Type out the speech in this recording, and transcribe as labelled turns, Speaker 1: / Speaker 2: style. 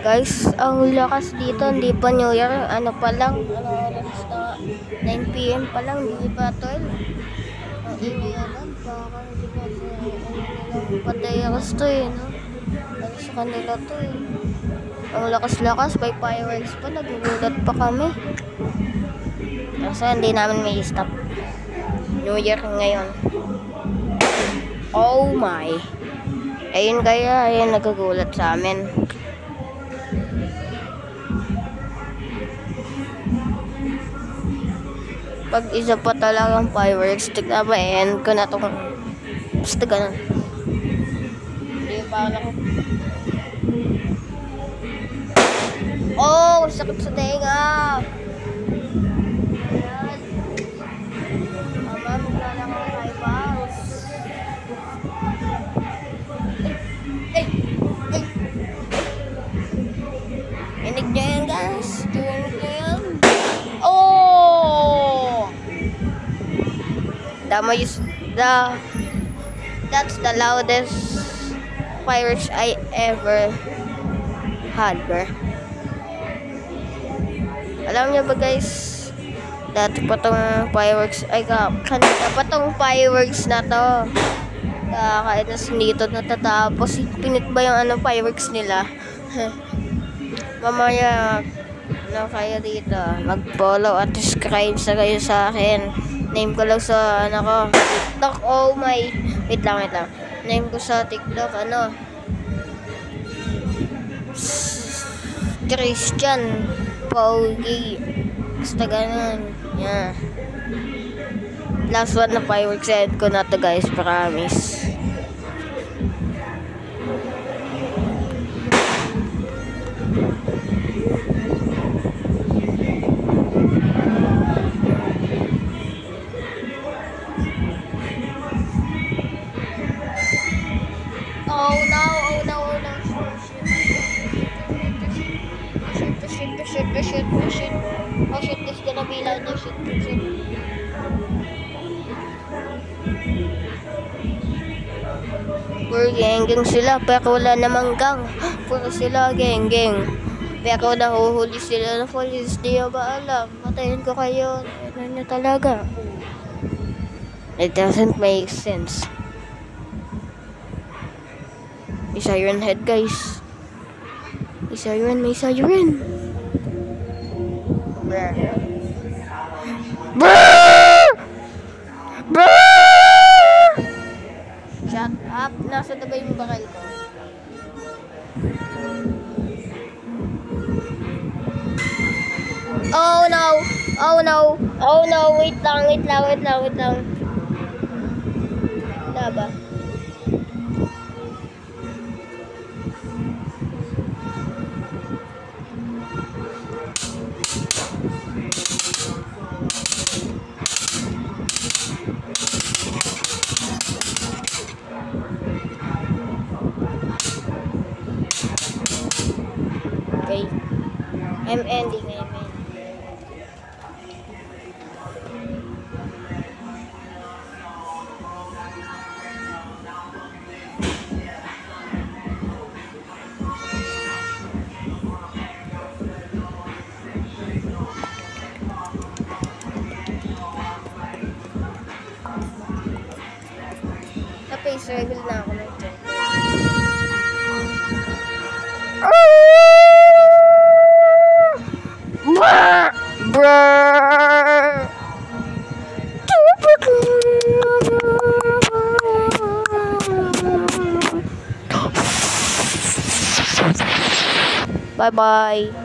Speaker 1: Guys, ang lakas dito, hindi pa New Year, ano pa lang, oras na 9 PM pa lang, hindi pa 12. Ang ingay agad, parang hindi pa patayakas to no? Ano sa kanila to Ang lakas-lakas, may fireworks pa, nagugulat pa kami. Kasi hindi namin may stop. New Year ngayon. Oh my. Ayun kaya, ayun nagagulat sa amin. Pag isa pa talagang fireworks, tignan ba, end ko na itong basta ganun. Hindi pa ako oh, sakit sa tenga. Ayan. Mama, maglalaki ng rivals. Inig nyo yan, guys. Inig nyo yan. Oh! That's the loudest fireworks I ever had, bro. Alam niyo ba, guys, dati pa tong fireworks, kanina pa tong fireworks na to. Kahit na dito natatapos, pinit ba yung fireworks nila? Mamaya, kayo dito, mag-follow at subscribe kayo sa akin. Name ko lang sa, TikTok. Oh my, wait lang. Name ko sa TikTok, Christian Pogi. Basta ganun. Yeah. Last one na fireworks end ko na to, guys. Promise. Oh no. Shit. Oh shit, this gonna be loud. Oh shit. Puro geng sila, pero wala namang gang. Puro sila geng. Pero nahuhuli sila ng police, di ba alam? Patayin ko kayo. Ano nyo talaga? It doesn't make sense. May siren head, guys. May siren. Shut up! Nasa na ba yung bakal ko? Oh no! Wait lang. Wala ba? Okay. I'm ending. Face reveal na ako ng check. Bye-bye.